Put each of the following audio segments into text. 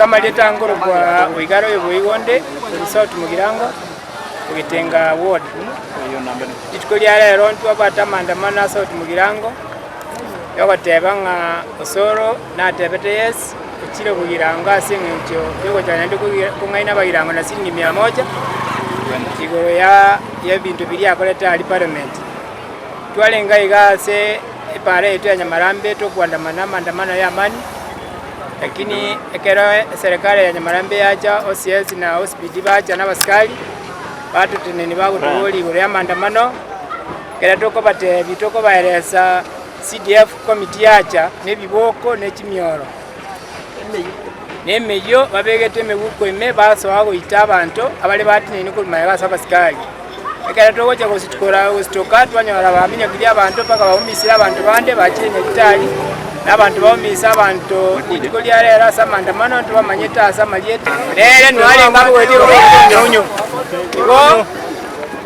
Samali tangoro kwa Uigaro Yuigonde South Mugirango Kugitenga ward Itukuli lero ntwabata maandamano South Mugirango yogotebanga Osoro na tebete yes kuchire Mugirango asingicho yogo cyane ndi kungaina Bagirango na siringi 100 igoro ya bintu biri akoleta ali parliament twalenga igase ipare yetu ya Nyamarambe tokuandamana maandamano ya amani. Lakini ekero serikali ya Nyamarambe yacha OCS na OSPD bacha na baskali batu teneni bagutuli buri amandamano kera toko bate bitoko baeresa CDF committee yacha nebiboko nekimioro nemeyo babegete meguko ime baso ago ita abantu abali batineni kulimaye basa baskali ekera toko cha kusitukora usitoka twanyora baminya kili abantu paka baumisira abantu bande bachenye kitali n'abantu bawumisa abantu itikoli yarera samandamano tubamanyeta samaliete lele nwali ngabo wedi nyonyo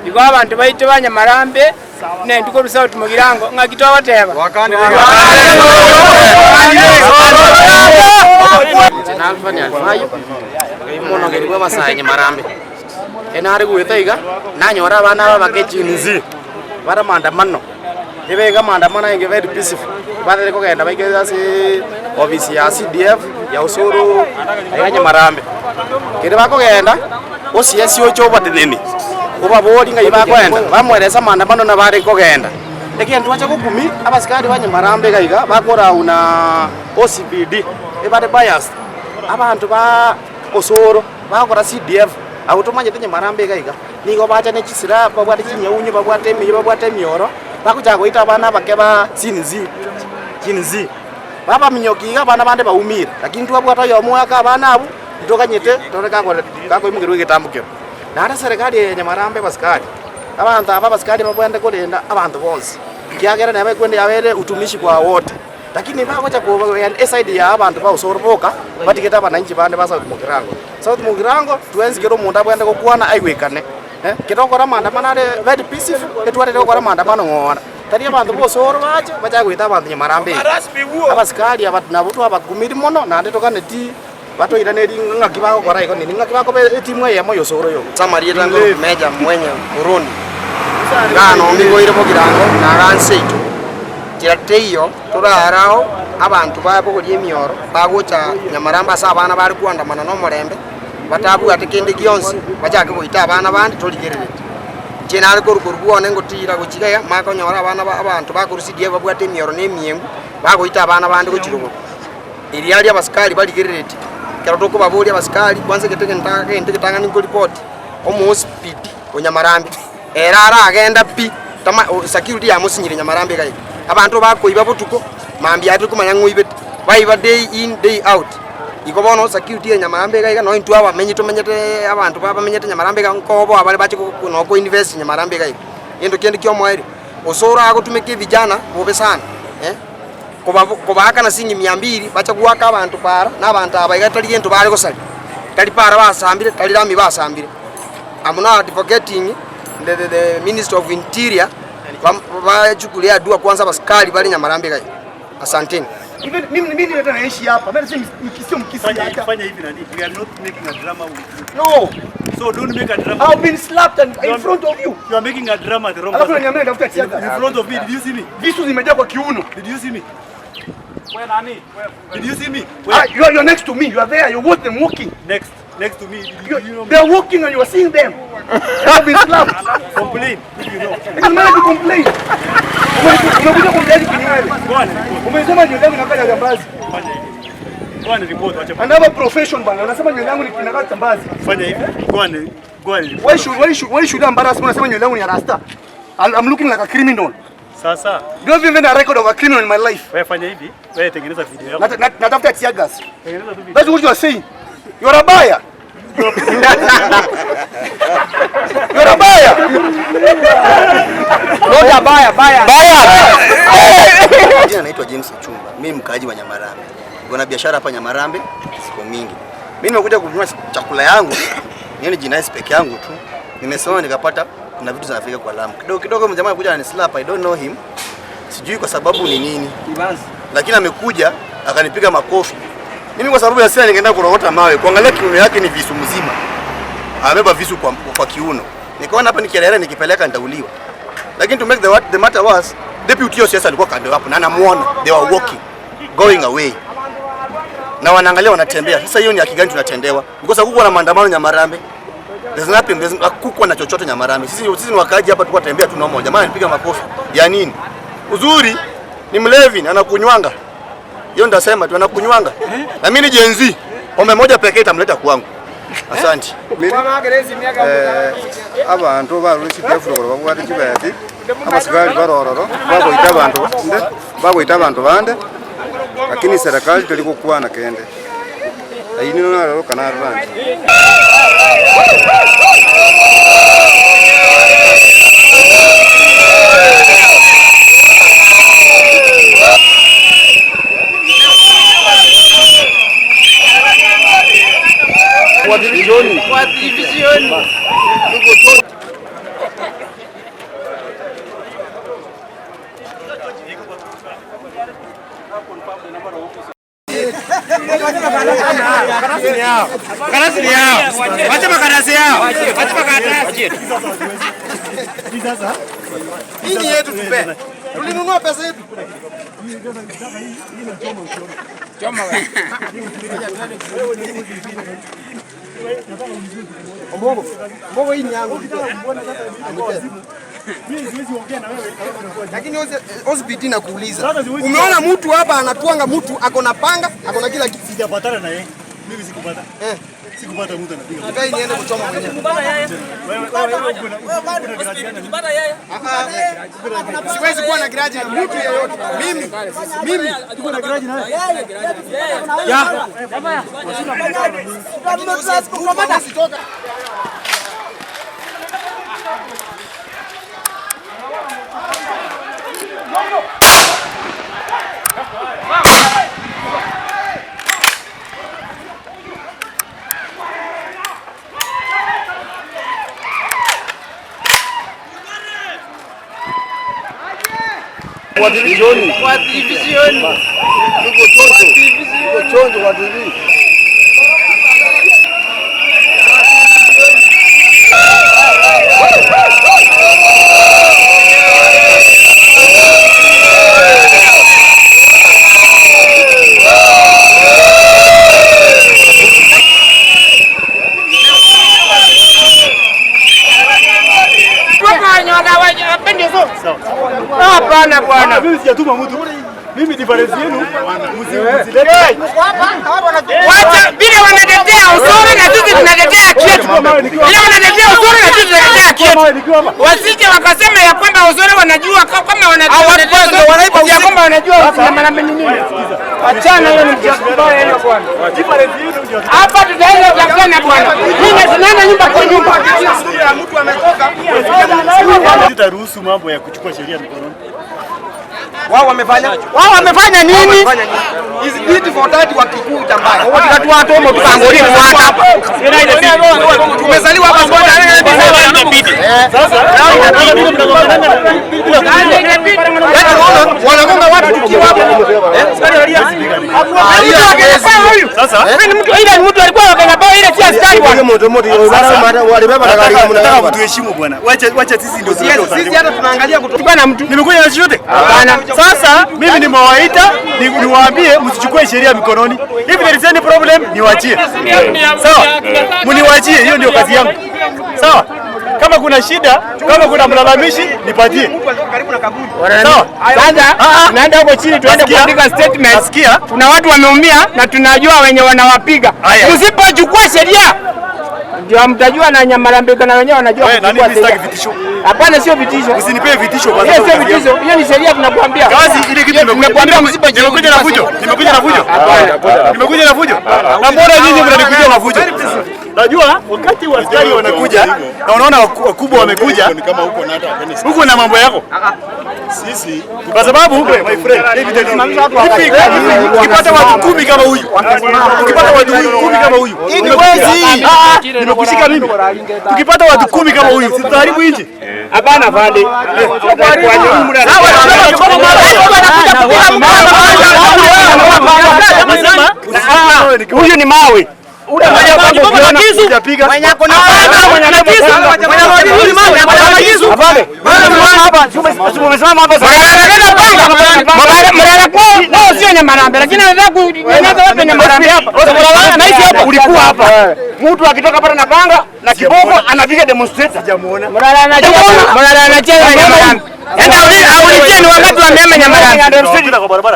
iko abantu bayito Banyamarambe ne ndiko South Mugirango ngakitwa bateba wakandi Alfani alfayo imono ngelibwa basaya Nyamarambe enari kuitaiga nanyora abana babakechinzi bara maandamano ibega maandamano inge very peaceful badere ko genda baigeza si office ya CDF ya Osoro ya Nyamarambe kire bako genda OCS ocho bateneni kuba boli ngai bakwenda bamweresa maandamano na bare ko genda lekin tuacha kukumi abasikari ba Nyamarambe gaiga bakora una OCPD ibade bias abantu ba Osoro bakora CDF automanye Nyamarambe gaiga nigo bacha ne chisira babwate chinyaunyu babwate mioro bakuja kuita abana bakeba chinzi baba minyokiga abana bande baumira lakini twabwata yomo aka abana abo ndokanyete toreka kako imugirwe getambukiro nara serikali ya Nyamarambe basikari abantu aba basikari babwende kolenda abantu bonse kiagera nabe kwende yabere utumishi kwa wote lakini bakocha kwa side ya abantu ba usoroboka batiketa abananchi bande basa South Mugirango tuenzikero munda bwende kokwana aiwekane kitokora maandamano ale very peaceful etware tokora maandamano ngora tari abantu bosoro bacha gwita abantu Nyamarambe abasikali abantu nabutu abakumiri mono nande tokane ti bato iraneri ngakibako kora iko nini ngakibako timu ya moyo soro yo Samari tango meja mwenye Burundi ngano ngigo ire Mugirango na ganseito kirateyo turarao abantu babo kuri mioro bagocha Nyamarambe asa abana bari kuandamana no Murembe batabu atekende kionsi bachake kuita abana bandi toligerere chenari korukuone ngotira kuchikaya makonyora abana abantu bakurusidiye babwate mioro nemiengu bakuita abana bandi kuchirugo iriali abasikali baligerere kerotoko baboli abasikali kwanza ketanga ningo report omo speed Nyamarambe erara agenda pi tama security ya musinyire Nyamarambe kai abantu bakoiba butuko mambi ati kumanya ngwibet baiba day in day out ikobono security ya Nyamarambe gaiga no intu aba menyete abantu baba menyete Nyamarambe ga nkobo abali bachi no ko invest Nyamarambe gaiga endo kende kyo mwairi Osoro agotumike vijana bobe sana kuba kana singi 200 bacha kuwaka abantu para n'abantu abaiga tali ento bali kosali tali para basambire tali rami basambire I'm not forgetting the Minister of Interior bachukulia adua kwanza basikali bali Nyamarambe gaiga asanteni. Mimi ndio naishi hapa. Mimi si mkisio hata. Fanya hivi nani? We are not making a drama with you. No. So don't make a drama. I've been slapped in front of you. You are making a drama the wrong way. Alafu niambia dafuta tiaga. In front of me. Did you see me? Visu zimejaa kwa kiuno. Did you see me? Where nani? Did you see me? You're next to me. You are there. You watch them walking. Next to me. They are walking and you are seeing them. I've been slapped. Complain if you know. It doesn't matter to complain. Umekuja kumdai kinywaji. Umesema nywele yangu inakaa jambazi. Fanya hivi. Go and report wacha. Another profession bana. Unasema nywele yangu inakaa jambazi. Fanya hivi. Go and. Why should I embarrass me? Unasema nywele yangu ni rasta. I'm looking like a criminal. Sasa. Do you have even a record of a criminal in my life? Wewe fanya hivi. Wewe tengeneza video yako. Natafuta tear gas. Tengeneza tu video. That's what you are saying. You are a buyer. You're a buyer. Not a buyer. Jina naitwa James Chumba. Mimi mkaaji wa Nyamarambe. Niko biashara hapa Nyamarambe siku mingi. Mimi nimekuja kununua chakula yangu. Nione jinasi peke yangu tu. Nimesoma nikapata kuna vitu zinafika kwa Lamu. Kidogo mjamaa alikuja ananislap, I don't know him. Sijui kwa sababu ni nini. Lakini amekuja akanipiga makofi. Mimi kwa sababu ya sina ningeenda kurogota mawe. Kuangalia kiuno yake ni visu mzima. Amebeba visu kwa kiuno. Nikaona hapa nikielelea nikipeleka nitauliwa. Lakini to make the matter worse, deputy OCS alikuwa kando hapo na anamuona. They were walking, going away. Na wanaangalia wanatembea. Sasa hiyo ni haki gani tunatendewa? Because hakukuwa na maandamano Nyamarambe. There's nothing, hakukuwa na chochote Nyamarambe. Sisi ni wakaaji hapa tulikuwa tembea tu normal. Jamani nipiga makofi. Ya nini? Uzuri ni mlevi na anakunywanga. Hiyo ndasema tu anakunywanga. Na mimi ni Gen Z. Ombe moja pekee itamleta kwangu. Asante. Abantu barushibyefuro babwate kibati amasigari barororo bagoita abantu bande lakini serikali tuliko kuana kende ayini nonaro kana rwanda Kwa divisioni. Wacha makarasi yao. Hii yetu tupe. Tulinunua pesa yetu. Choma wewe. Mbogo hii ni yangu. Lakini hospitali nakuuliza. Umeona mtu hapa anatuanga mtu ako na panga, ako na kila kitu. Sijapatana na yeye. Mimi sikupata. Sikupata mtu anapiga. Ngai niende kuchoma mwenyewe. Siwezi kuwa na garaji na mtu yeyote. Mimi tuko na garaji na yeye. Ya. Sitoka. Kwa divisioni. Tuko chonjo kwa divisioni. Hapana bwana. Mimi sijatuma mtu. Mimi difference yenu msilete. Wacha bila wanatetea usoro na sisi tunatetea kitu. Bila wanatetea usoro na sisi tunatetea kitu. Wasije wakasema ya kwamba usoro wanajua kama wanajua ya kwamba wanajua Nyamarambe ni nini. Achana hiyo ni mbaya hiyo bwana. Difference yenu ndio. Hapa tutaenda kutafuna bwana. Mimi tunaenda nyumba kwa nyumba. Mtu ametoka. Sitaruhusu mambo ya kuchukua sheria mikononi. Wao wamefanya nini? Hizi vitu for that wakikuja mbaya. Watu watu wao tukangoli hata hapa. Tumezaliwa hapa sote inabidi. Sasa wanagonga watu tukiwa hapo. sasa Ile mtu alikuwa anabeba ile si askari bwana. Walibeba na gari nataka mtuheshimu bwana. Wacha sisi ndio Sisi hata tunaangalia kutoka na mtu. nimekuja na chochote. Hapana. Sasa mimi nimewaita niwaambie msichukue sheria mikononi. If there is any problem niwaachie. Sawa? Mniwaachie, hiyo ndio kazi yangu. Sawa? Kama kuna shida, kama kuna mlalamishi nipatie. Sawa? Sasa tunaenda huko chini tuende kuandika statement. Nasikia Kuna watu wameumia na tunajua wenye wanawapiga. Msipochukua sheria ndio mtajua na Nyamarambe na wenyewe wanajua. Wewe nani mstaki vitisho? Hapana, sio vitisho. Usinipe vitisho kwanza. Hiyo sio vitisho. Hiyo ni sheria tunakuambia. Kazi ile kitu nimekuambia msipochukua. Nimekuja na fujo. Hapana. Nimekuja na fujo. Na mbona nyinyi mnanikuja na fujo? Unajua wakati askari wanakuja na unaona wakubwa wamekuja huko na mambo yako. Sisi kwa sababu my friend ukipata watu 10 kama huyu, ukipata watu 10 kama huyu, nimekushika mimi. Tukipata watu 10 kama huyu, sitaharibu nchi. Hapana pande. Huyu ni mawe. Ule mwenye ako na kisu. Hapa tumesimama hapa sio Nyamarambe, lakini anataka Nyamarambe hapa. Naishi hapa, ulikuwa hapa. Mtu akitoka pale na panga na kiboko anapiga demonstrator. Sijamuona. Mlala anacheza Nyamarambe. Enda aulizie ni wakati wa mema Nyamarambe.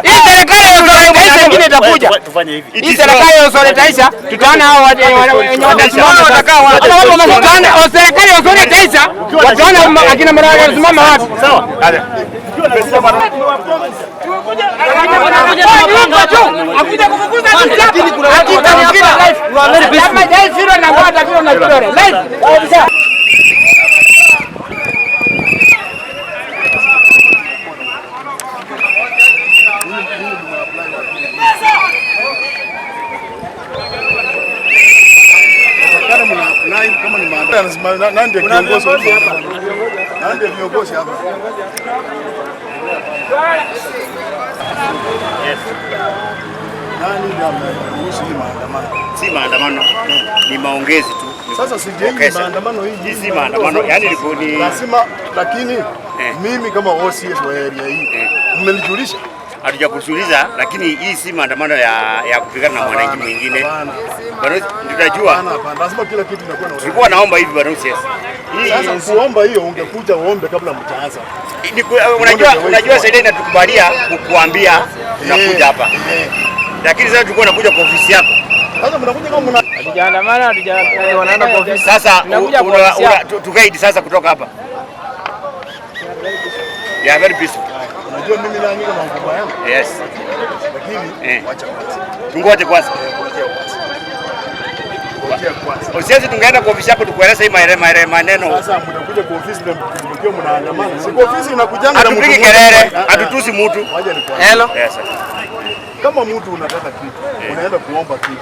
Hii serikali ya Usole Taisha nyingine itakuja. Tufanye hivi. Hii serikali ya Usole Taisha tutaona hao wenye watasimama watakaa wapi. Serikali ya Usole Taisha wataona akina Mlala wanasimama wapi. Sawa? Haya. Akuja kufukuza lakini kuna watu kama jai zero na ngoja kilo na kilo live ofisa. Kama ni maandamano nani ndio kiongozi hapa? Nani ndio kiongozi hapa? Nani ndio anaruhusu maandamano? Si maandamano, ni maongezi tu. Sasa sijui maandamano hii si maandamano, yani ni lazima, lakini mimi kama OCS wa area hii mmenijulisha. Hatujakusuliza, lakini hii si maandamano ya kupigana na mwananchi mwingine. Bado tutajua. Lazima kila kitu inakuwa na. Tulikuwa naomba hivi bado OCS. Sasa kuomba hiyo ungekuja uombe kabla mtaanza. Unajua Saida inatukubalia kukuambia tunakuja hapa. Lakini sasa tulikuwa nakuja kwa ofisi yako. Sasa mnakuja kama hatujaandamana, wanaenda kwa ofisi. Sasa tukaidi sasa kutoka hapa. Ya very peaceful. Unajua mimi nani kama mkubwa yangu? Yes. Lakini wacha kwanza. Tungoje kwanza. Usiwezi tungeenda kwa ofisi yako tukueleza hii maneno. Sasa mnakuja kwa ofisi na mkiwa mnaandamana. Si kwa ofisi unakujanga na mtu. Hatupigi kelele, hatutusi mtu. Hello. Yes. Kama mtu unataka kitu, unaenda kuomba kitu.